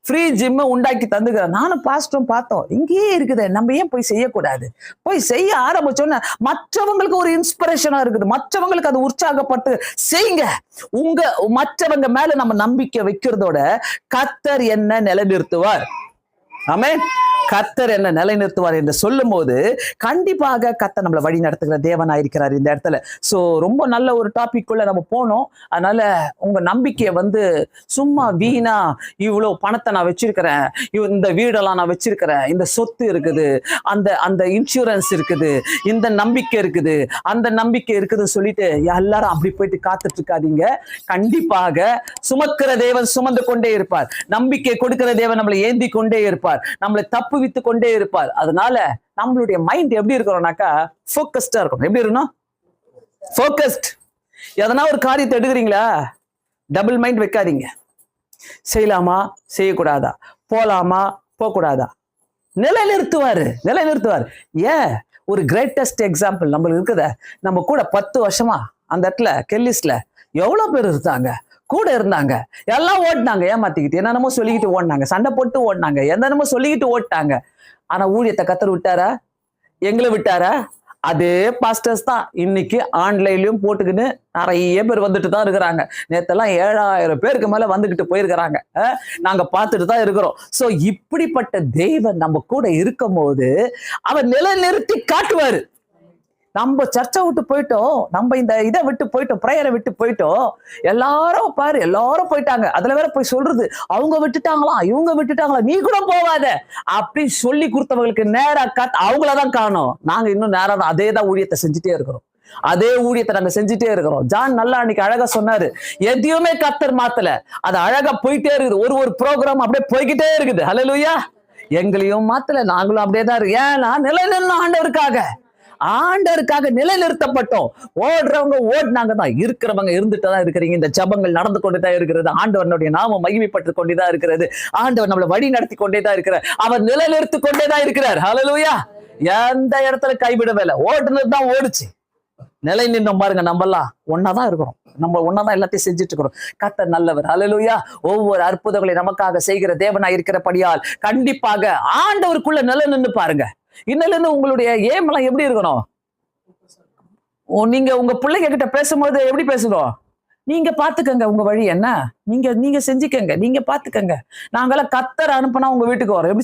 Free gym உண்டாக்கி தந்துக்கிறேன். நானும் பாஸ்டரும் பார்த்தோம். இங்கேயே இருக்குது, நம்ம ஏன் போய் செய்யக்கூடாது? போய் செய்ய ஆரம்பிச்சோன்னா மற்றவங்களுக்கு ஒரு இன்ஸ்பிரேஷனா இருக்குது, மற்றவங்களுக்கு அது உற்சாகப்பட்டு செய்யுங்க. மற்றவங்க மேல நம்ம நம்பிக்கை வைக்கிறதோட கர்த்தர் என்ன நிலைநிறுத்துவார். ஆமென். கர்த்தர் என்ன நிலைநிறுத்துவார் என்று சொல்லும் போது கண்டிப்பாக கர்த்தர் நம்மளை வழி நடத்துகிற தேவனாயிருக்கிறார் இந்த இடத்துல. சோ ரொம்ப நல்ல ஒரு டாபிக் குள்ள நம்ம போனோம். அதனால உங்க நம்பிக்கையை சும்மா வீணா இவ்வளவு பணத்தை நான் வச்சிருக்கிறேன், இந்த வீடெல்லாம் நான் வச்சிருக்கிறேன், இந்த சொத்து இருக்குது, அந்த அந்த இன்சூரன்ஸ் இருக்குது, இந்த நம்பிக்கை இருக்குது, அந்த நம்பிக்கை இருக்குதுன்னு சொல்லிட்டு எல்லாரும் அப்படி போயிட்டு காத்துட்டு இருக்காதீங்க. கண்டிப்பாக சுமக்கிற தேவன் சுமந்து கொண்டே இருப்பார். நம்பிக்கை கொடுக்கிற தேவன் நம்மளை ஏந்தி கொண்டே இருப்பார், நம்மளை தப்பு வித்து கொண்டே இருப்பார். அதனால நம்மளுடைய மைண்ட் எப்படி இருக்கிறோம்னாக்கா ஃபோக்கஸ்டா இருக்கணும். எப்படி இருக்கணும்? ஃபோக்கஸ்ட். எதனா ஒரு காரியத்தை எடுக்கிறீங்களா, டபுள் மைண்ட் வைக்காதீங்க. செய்யலாமா செய்யக்கூடாதா, போலாமா போகக்கூடாதா, நிலைநிறுத்துவாரு. ஏன்? ஒரு கிரேட்டஸ்ட் எக்ஸாம்பிள் நம்மளுக்கு இருக்குத. நம்ம கூட 10 வருஷமா அந்த இடத்துல கெல்லிஸ்ல எவ்வளவு பேர் இருந்தாங்க, கூட இருந்தாங்க, எல்லாம் ஓடினாங்க, ஏமாத்திக்கிட்டு என்னென்னமோ சொல்லிக்கிட்டு ஓடினாங்க, சண்டை போட்டு ஓடினாங்க, என்னென்னமோ சொல்லிக்கிட்டு ஓட்டாங்க. ஆனா ஊழியத்தை கர்த்தர் விட்டாரா? எங்களை விட்டாரா? அதே பாஸ்டர்ஸ் தான் இன்னைக்கு ஆன்லைன்லயும் போட்டுக்கின்னு நிறைய பேர் வந்துட்டு தான் இருக்கிறாங்க. நேத்தெல்லாம் 7000 பேருக்கு மேல வந்துகிட்டு போயிருக்கிறாங்க. நாங்க பார்த்துட்டு தான் இருக்கிறோம். சோ இப்படிப்பட்ட தெய்வம் நம்ம கூட இருக்கும் போது அவர் நிலைநிறுத்தி காட்டுவாரு. நம்ம சர்ச்சை விட்டு போயிட்டோம், நம்ம இந்த இதை விட்டு போயிட்டோம், பிரேயரை விட்டு போயிட்டோம், எல்லாரும் பாரு எல்லாரும் போயிட்டாங்க. அதுல வேற போய் சொல்றது அவங்க விட்டுட்டாங்களா இவங்க விட்டுட்டாங்களா, நீ கூட போவாத அப்படின்னு சொல்லி கொடுத்தவங்களுக்கு நேரா அவங்களதான் காணும். நாங்க இன்னும் நேரா அதே தான் ஊழியத்தை செஞ்சுட்டே இருக்கிறோம். அதே ஊழியத்தை நாங்க செஞ்சுட்டே இருக்கிறோம். ஜான் நல்லா அன்னைக்கு அழகா சொன்னாரு, எதையுமே கர்த்தர் மாத்தல, அது அழகா போயிட்டே இருக்குது. ஒரு ப்ரோக்ராம் அப்படியே போய்கிட்டே இருக்குது. ஹல்லேலூயா. எங்களையும் மாத்தல, நாங்களும் அப்படியே தான் இருக்கு. ஏன்னா நிலைநிறுத்தம் ஆண்டவருக்காக நிலைநிறுத்தப்பட்டோம். ஓடுறவங்க ஓடினாங்க தான், இருக்கிறவங்க இருந்துட்டு தான் இருக்கிறீங்க. இந்த ஜபங்கள் நடந்து கொண்டுதான் இருக்கிறது. ஆண்டவனுடைய நாமம் மகிமைப்பட்டு கொண்டுதான் இருக்கிறது. ஆண்டவர் நம்மளை வழி நடத்தி கொண்டேதான் இருக்கிறார். அவர் நிலைநிறுத்தி கொண்டேதான் இருக்கிறார். ஹல்லேலூயா. எந்த இடத்துல கைவிடவே இல்லை, ஓடுனது தான் ஓடுச்சு. நிலை நின்றோம் பாருங்க. நம்ம எல்லாம் ஒன்னாதான் இருக்கிறோம், நம்ம ஒன்னாதான் எல்லாத்தையும் செஞ்சுட்டு இருக்கிறோம். கர்த்தர் நல்லவர். ஹல்லேலூயா. ஒவ்வொரு அற்புதங்களை நமக்காக செய்கிற தேவனா இருக்கிறபடியால் கண்டிப்பாக ஆண்டவருக்குள்ள நிலை நின்று பாருங்க. இன்னிலிருந்து உங்களுடைய ஏமெல்லாம் எப்படி இருக்கணும்? நீங்க உங்க பிள்ளைங்க கிட்ட பேசும்போது எப்படி பேசணும்? நீங்க பாத்துக்கங்க, உங்க வழி என்ன நீங்க செஞ்சுக்கங்க, நீங்க பாத்துக்கங்க. நாங்கெல்லாம் கர்த்தர் அனுப்புனா உங்க வீட்டுக்கு வரோம். எப்படி